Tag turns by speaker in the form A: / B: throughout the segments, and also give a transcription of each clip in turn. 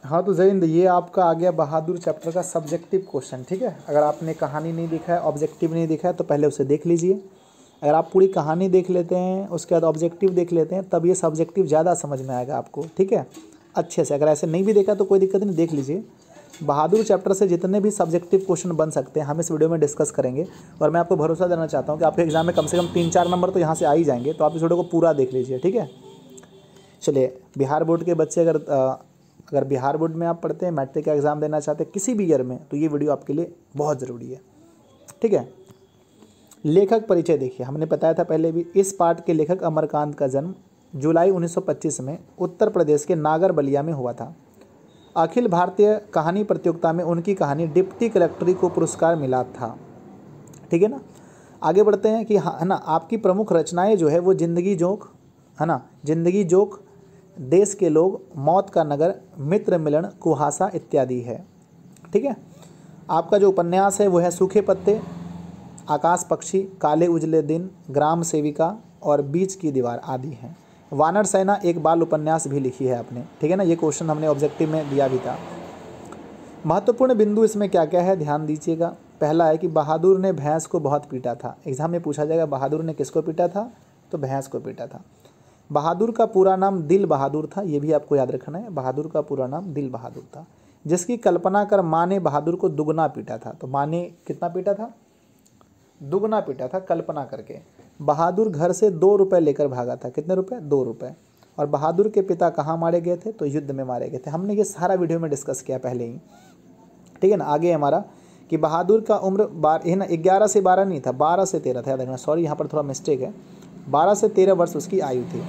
A: हाँ तो जयिंद, ये आपका आ गया बहादुर चैप्टर का सब्जेक्टिव क्वेश्चन। ठीक है, अगर आपने कहानी नहीं देखा है, ऑब्जेक्टिव नहीं देखा है, तो पहले उसे देख लीजिए। अगर आप पूरी कहानी देख लेते हैं, उसके बाद ऑब्जेक्टिव देख लेते हैं, तब ये सब्जेक्टिव ज़्यादा समझ में आएगा आपको। ठीक है, अच्छे से। अगर ऐसे नहीं भी देखा तो कोई दिक्कत नहीं, देख लीजिए। बहादुर चैप्टर से जितने भी सब्जेक्टिव क्वेश्चन बन सकते हैं हम इस वीडियो में डिस्कस करेंगे। और मैं आपको भरोसा देना चाहता हूँ कि आपके एग्जाम में कम से कम 3-4 नंबर तो यहाँ से आ ही जाएंगे। तो आप इस वीडियो को पूरा देख लीजिए। ठीक है, चलिए। बिहार बोर्ड के बच्चे अगर बिहार बोर्ड में आप पढ़ते हैं, मैट्रिक का एग्ज़ाम देना चाहते हैं किसी भी ईयर में, तो ये वीडियो आपके लिए बहुत ज़रूरी है। ठीक है, लेखक परिचय देखिए। हमने बताया था पहले भी, इस पाठ के लेखक अमरकांत का जन्म जुलाई 1925 में उत्तर प्रदेश के नागर बलिया में हुआ था। अखिल भारतीय कहानी प्रतियोगिता में उनकी कहानी डिप्टी कलेक्टरी को पुरस्कार मिला था। ठीक है ना। आगे बढ़ते हैं कि हाँ है ना, आपकी प्रमुख रचनाएं जो है वो जिंदगी जोक है ना, जिंदगी जोक, देश के लोग, मौत का नगर, मित्र मिलन, कुहासा इत्यादि है। ठीक है, आपका जो उपन्यास है वो है सूखे पत्ते, आकाश पक्षी, काले उजले दिन, ग्राम सेविका और बीच की दीवार आदि हैं। वानर सेना एक बाल उपन्यास भी लिखी है आपने। ठीक है ना, ये क्वेश्चन हमने ऑब्जेक्टिव में दिया भी था। महत्वपूर्ण बिंदु इसमें क्या क्या है, ध्यान दीजिएगा। पहला है कि बहादुर ने भैंस को बहुत पीटा था। एग्जाम में पूछा जाएगा बहादुर ने किसको पीटा था, तो भैंस को पीटा था। बहादुर का पूरा नाम दिल बहादुर था, ये भी आपको याद रखना है। बहादुर का पूरा नाम दिल बहादुर था, जिसकी कल्पना कर माँ ने बहादुर को दुगना पीटा था। तो माँ ने कितना पीटा था, दुगना पीटा था कल्पना करके। बहादुर घर से 2 रुपये लेकर भागा था। कितने रुपए, 2 रुपये। और बहादुर के पिता कहाँ मारे गए थे, तो युद्ध में मारे गए थे। हमने ये सारा वीडियो में डिस्कस किया पहले ही। ठीक है ना। आगे हमारा कि बहादुर का उम्र 11 से 12 नहीं था, 12 से 13 था। याद रखना, सॉरी यहाँ पर थोड़ा मिस्टेक है। 12 से 13 वर्ष उसकी आयु थी।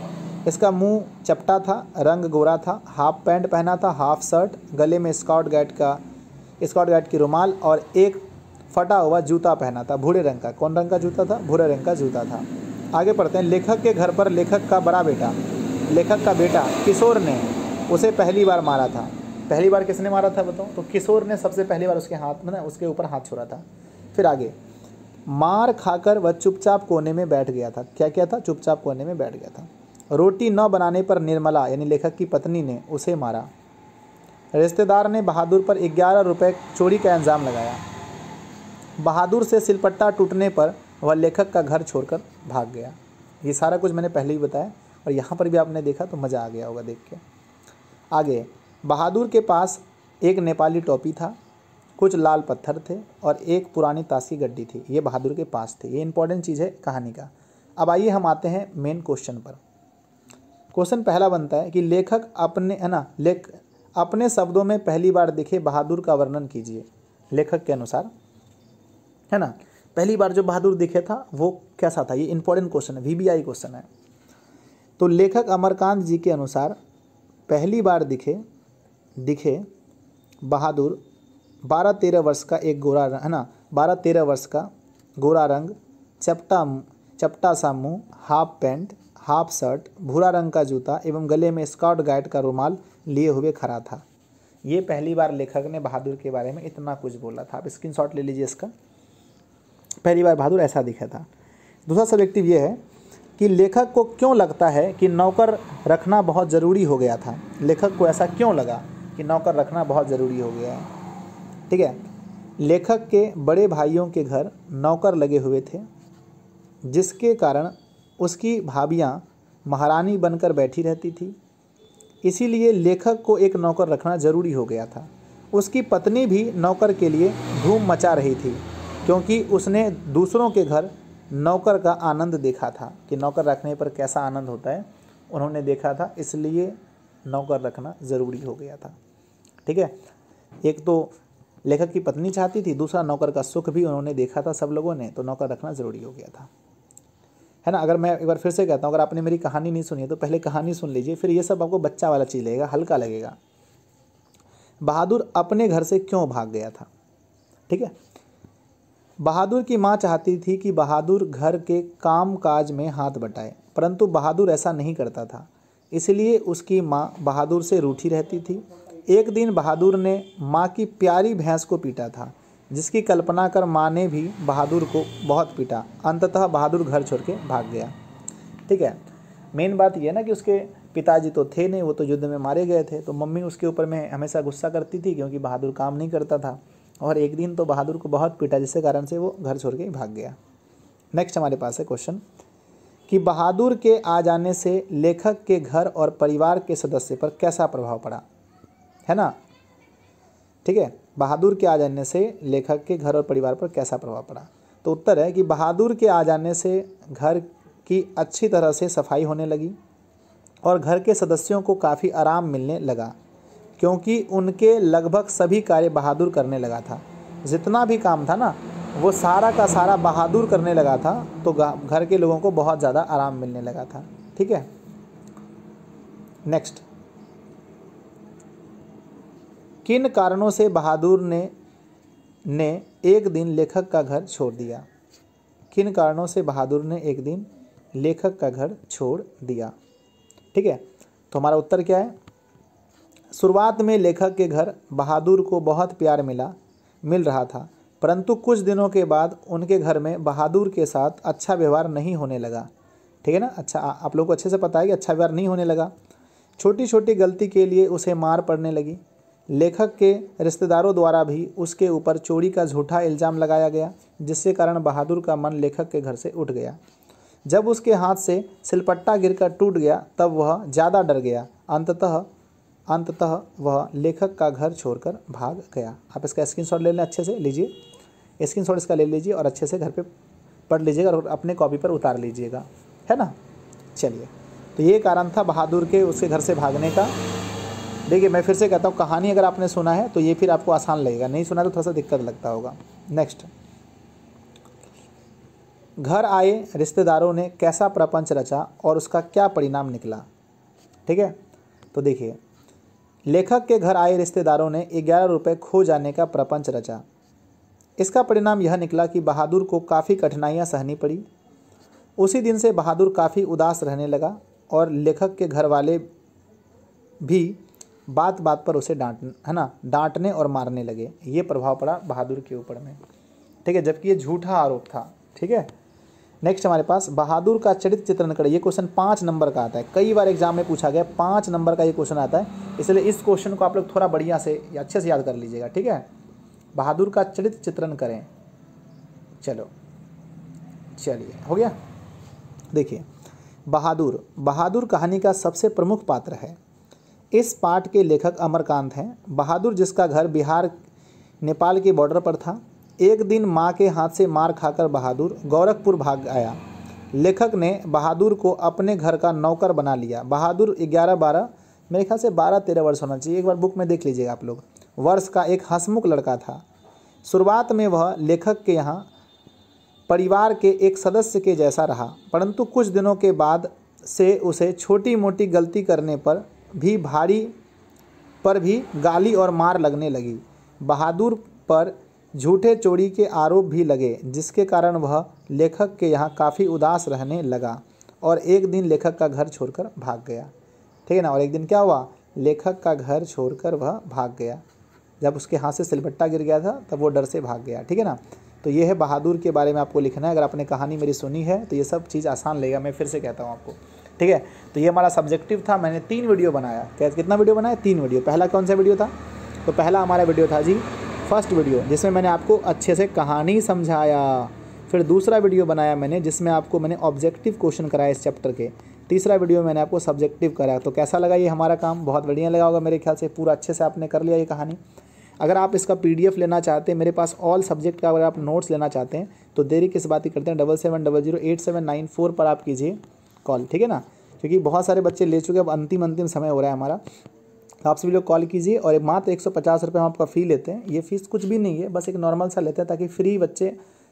A: इसका मुंह चपटा था, रंग गोरा था, हाफ पैंट पहना था, हाफ शर्ट, गले में स्काउट गाइड की रुमाल और एक फटा हुआ जूता पहना था, भूरे रंग का। कौन रंग का जूता था, भूरे रंग का जूता था। आगे पढ़ते हैं। लेखक के घर पर लेखक का बड़ा बेटा, लेखक का बेटा किशोर ने उसे पहली बार मारा था। पहली बार किसने मारा था बताओ, तो किशोर ने सबसे पहली बार उसके हाथ में ना, उसके ऊपर हाथ छोड़ा था। फिर आगे, मार खाकर वह चुपचाप कोने में बैठ गया था। क्या किया था, चुपचाप कोने में बैठ गया था। रोटी न बनाने पर निर्मला यानी लेखक की पत्नी ने उसे मारा। रिश्तेदार ने बहादुर पर 11 रुपये चोरी का इल्ज़ाम लगाया। बहादुर से सिलपट्टा टूटने पर वह लेखक का घर छोड़कर भाग गया। ये सारा कुछ मैंने पहले ही बताया और यहाँ पर भी आपने देखा तो मज़ा आ गया होगा देख के। आगे, बहादुर के पास एक नेपाली टोपी था, कुछ लाल पत्थर थे और एक पुरानी ताश की गड्डी थी। ये बहादुर के पास थे। ये इंपॉर्टेंट चीज़ है कहानी का। अब आइए हम आते हैं मेन क्वेश्चन पर। क्वेश्चन पहला बनता है कि लेखक अपने शब्दों में पहली बार दिखे बहादुर का वर्णन कीजिए। लेखक के अनुसार, है ना, पहली बार जो बहादुर दिखे था वो कैसा था। ये इंपॉर्टेंट क्वेश्चन है, VBI क्वेश्चन है। तो लेखक अमरकांत जी के अनुसार पहली बार दिखे बहादुर 12-13 वर्ष का एक गोरा, है ना, 12-13 वर्ष का गोरा रंग, चपटा सा मुँह, हाफ पैंट, हाफ शर्ट, भूरा रंग का जूता एवं गले में स्काउट गाइड का रुमाल लिए हुए खड़ा था। ये पहली बार लेखक ने बहादुर के बारे में इतना कुछ बोला था। आप स्क्रीनशॉट ले लीजिए इसका। पहली बार बहादुर ऐसा दिखा था। दूसरा सब्जेक्टिव ये है कि लेखक को क्यों लगता है कि नौकर रखना बहुत ज़रूरी हो गया था। लेखक को ऐसा क्यों लगा कि नौकर रखना बहुत ज़रूरी हो गया है। ठीक है, लेखक के बड़े भाइयों के घर नौकर लगे हुए थे, जिसके कारण उसकी भाभियाँ महारानी बनकर बैठी रहती थी। इसीलिए लेखक को एक नौकर रखना ज़रूरी हो गया था। उसकी पत्नी भी नौकर के लिए धूम मचा रही थी, क्योंकि उसने दूसरों के घर नौकर का आनंद देखा था कि नौकर रखने पर कैसा आनंद होता है, उन्होंने देखा था, इसलिए नौकर रखना ज़रूरी हो गया था। ठीक है, एक तो लेखक की पत्नी चाहती थी, दूसरा नौकर का सुख भी उन्होंने देखा था सब लोगों ने, तो नौकर रखना ज़रूरी हो गया था, है ना। अगर मैं एक बार फिर से कहता हूँ, अगर आपने मेरी कहानी नहीं सुनी है तो पहले कहानी सुन लीजिए, फिर ये सब आपको बच्चा वाला चीज़ लगेगा, हल्का लगेगा। बहादुर अपने घर से क्यों भाग गया था। ठीक है, बहादुर की माँ चाहती थी कि बहादुर घर के काम काज में हाथ बटाए, परंतु बहादुर ऐसा नहीं करता था, इसलिए उसकी माँ बहादुर से रूठी रहती थी। एक दिन बहादुर ने माँ की प्यारी भैंस को पीटा था, जिसकी कल्पना कर माँ ने भी बहादुर को बहुत पीटा। अंततः बहादुर घर छोड़ के भाग गया। ठीक है, मेन बात यह है ना कि उसके पिताजी तो थे नहीं, वो तो युद्ध में मारे गए थे। तो मम्मी उसके ऊपर में हमेशा गुस्सा करती थी क्योंकि बहादुर काम नहीं करता था, और एक दिन तो बहादुर को बहुत पीटा, जिसके कारण से वो घर छोड़ के भाग गया। नेक्स्ट हमारे पास है क्वेश्चन कि बहादुर के आ जाने से लेखक के घर और परिवार के सदस्य पर कैसा प्रभाव पड़ा, है ना। ठीक है, बहादुर के आ जाने से लेखक के घर और परिवार पर कैसा प्रभाव पड़ा। तो उत्तर है कि बहादुर के आ जाने से घर की अच्छी तरह से सफाई होने लगी और घर के सदस्यों को काफ़ी आराम मिलने लगा, क्योंकि उनके लगभग सभी कार्य बहादुर करने लगा था। जितना भी काम था ना, वो सारा का सारा बहादुर करने लगा था, तो घर के लोगों को बहुत ज़्यादा आराम मिलने लगा था। ठीक है, नेक्स्ट, किन कारणों से बहादुर ने एक दिन लेखक का घर छोड़ दिया। किन कारणों से बहादुर ने एक दिन लेखक का घर छोड़ दिया। ठीक है, तो हमारा उत्तर क्या है। शुरुआत में लेखक के घर बहादुर को बहुत प्यार मिल रहा था, परंतु कुछ दिनों के बाद उनके घर में बहादुर के साथ अच्छा व्यवहार नहीं होने लगा। ठीक है ना, अच्छा, आप लोगों को अच्छे से पता है कि अच्छा व्यवहार नहीं होने लगा। छोटी छोटी गलती के लिए उसे मार पड़ने लगी। लेखक के रिश्तेदारों द्वारा भी उसके ऊपर चोरी का झूठा इल्ज़ाम लगाया गया, जिसके कारण बहादुर का मन लेखक के घर से उठ गया। जब उसके हाथ से सिलपट्टा गिरकर टूट गया तब वह ज़्यादा डर गया। अंततः वह लेखक का घर छोड़कर भाग गया। आप इसका स्क्रीनशॉट ले लें, अच्छे से लीजिए, स्क्रीनशॉट इसका ले लीजिए और अच्छे से घर पे पढ़ लीजिएगा और अपने कॉपी पर उतार लीजिएगा, है ना। चलिए, तो ये कारण था बहादुर के उसके घर से भागने का। देखिए, मैं फिर से कहता हूँ, कहानी अगर आपने सुना है तो ये फिर आपको आसान लगेगा, नहीं सुना तो थोड़ा सा दिक्कत लगता होगा। नेक्स्ट, घर आए रिश्तेदारों ने कैसा प्रपंच रचा और उसका क्या परिणाम निकला। ठीक है, तो देखिए, लेखक के घर आए रिश्तेदारों ने 11 रुपये खो जाने का प्रपंच रचा। इसका परिणाम यह निकला कि बहादुर को काफ़ी कठिनाइयाँ सहनी पड़ी। उसी दिन से बहादुर काफ़ी उदास रहने लगा और लेखक के घर वाले भी बात बात पर उसे डांटने और मारने लगे। ये प्रभाव पड़ा बहादुर के ऊपर में। ठीक है, जबकि ये झूठा आरोप था। ठीक है, नेक्स्ट हमारे पास बहादुर का चरित्र चित्रण करें। ये क्वेश्चन 5 नंबर का आता है, कई बार एग्जाम में पूछा गया, 5 नंबर का ये क्वेश्चन आता है, इसलिए इस क्वेश्चन को आप लोग थोड़ा बढ़िया से या अच्छे से याद कर लीजिएगा। ठीक है, बहादुर का चरित्र चित्रण करें। चलिए, हो गया। देखिए, बहादुर कहानी का सबसे प्रमुख पात्र है। इस पाठ के लेखक अमरकांत हैं। बहादुर, जिसका घर बिहार नेपाल के बॉर्डर पर था, एक दिन मां के हाथ से मार खाकर बहादुर गोरखपुर भाग आया। लेखक ने बहादुर को अपने घर का नौकर बना लिया। बहादुर 11-12, मेरे ख्याल से 12-13 वर्ष होना चाहिए, एक बार बुक में देख लीजिएगा आप लोग, वर्ष का एक हंसमुख लड़का था। शुरुआत में वह लेखक के यहाँ परिवार के एक सदस्य के जैसा रहा, परंतु कुछ दिनों के बाद से उसे छोटी मोटी गलती करने पर भी गाली और मार लगने लगी। बहादुर पर झूठे चोरी के आरोप भी लगे, जिसके कारण वह लेखक के यहाँ काफ़ी उदास रहने लगा और एक दिन लेखक का घर छोड़कर भाग गया। ठीक है ना, और एक दिन क्या हुआ, लेखक का घर छोड़कर वह भाग गया। जब उसके हाथ से सिलबट्टा गिर गया था तब वो डर से भाग गया। ठीक है ना, तो ये है बहादुर के बारे में आपको लिखना है। अगर आपने कहानी मेरी सुनी है तो ये सब चीज़ आसान लगेगा, मैं फिर से कहता हूँ आपको। ठीक है, तो ये हमारा सब्जेक्टिव था। मैंने 3 वीडियो बनाया। कितना वीडियो बनाया? 3 वीडियो। पहला कौन सा वीडियो था? तो पहला हमारा वीडियो था जी फर्स्ट वीडियो, जिसमें मैंने आपको अच्छे से कहानी समझाया। फिर दूसरा वीडियो बनाया मैंने, जिसमें आपको मैंने ऑब्जेक्टिव क्वेश्चन कराया इस चैप्टर के। तीसरा वीडियो मैंने आपको सब्जेक्टिव कराया। तो कैसा लगा ये हमारा काम? बहुत बढ़िया लगा होगा मेरे ख्याल से, पूरा अच्छे से आपने कर लिया ये कहानी। अगर आप इसका PDF लेना चाहते हैं, मेरे पास ऑल सब्जेक्ट का अगर आप नोट्स लेना चाहते हैं तो देरी किस बात की करते हैं, 77008794 पर आप कीजिए कॉल। ठीक है ना, क्योंकि बहुत सारे बच्चे ले चुके, अब अंतिम समय हो रहा है हमारा। आप सभी लोग कॉल कीजिए और मात्र 150 रुपये हम आपका फ़ी लेते हैं। ये फ़ीस कुछ भी नहीं है, बस एक नॉर्मल सा लेते हैं, ताकि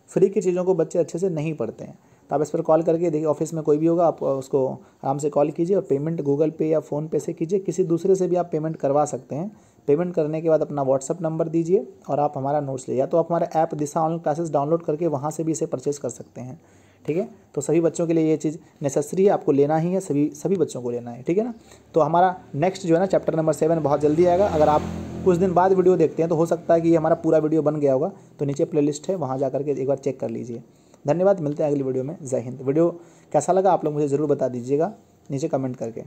A: फ्री की चीज़ों को बच्चे अच्छे से नहीं पढ़ते हैं। तो आप इस पर कॉल करके देखिए, ऑफिस में कोई भी होगा, आप उसको आराम से कॉल कीजिए और पेमेंट गूगल पे या फ़ोन पे से कीजिए। किसी दूसरे से भी आप पेमेंट करवा सकते हैं। पेमेंट करने के बाद अपना व्हाट्सअप नंबर दीजिए और आप हमारा नोट्स ले, या तो आप हमारा ऐप दिशा ऑनलाइन क्लासेस डाउनलोड करके वहाँ से भी इसे परचेस कर सकते हैं। ठीक है, तो सभी बच्चों के लिए ये चीज़ नेसेसरी है, आपको लेना ही है, सभी बच्चों को लेना है। ठीक है ना, तो हमारा नेक्स्ट जो है ना चैप्टर नंबर 7 बहुत जल्दी आएगा। अगर आप कुछ दिन बाद वीडियो देखते हैं तो हो सकता है कि ये हमारा पूरा वीडियो बन गया होगा, तो नीचे प्लेलिस्ट है, वहाँ जा करके एक बार चेक कर लीजिए। धन्यवाद, मिलते हैं अगली वीडियो में। जय हिंद। वीडियो कैसा लगा आप लोग मुझे ज़रूर बता दीजिएगा नीचे कमेंट करके।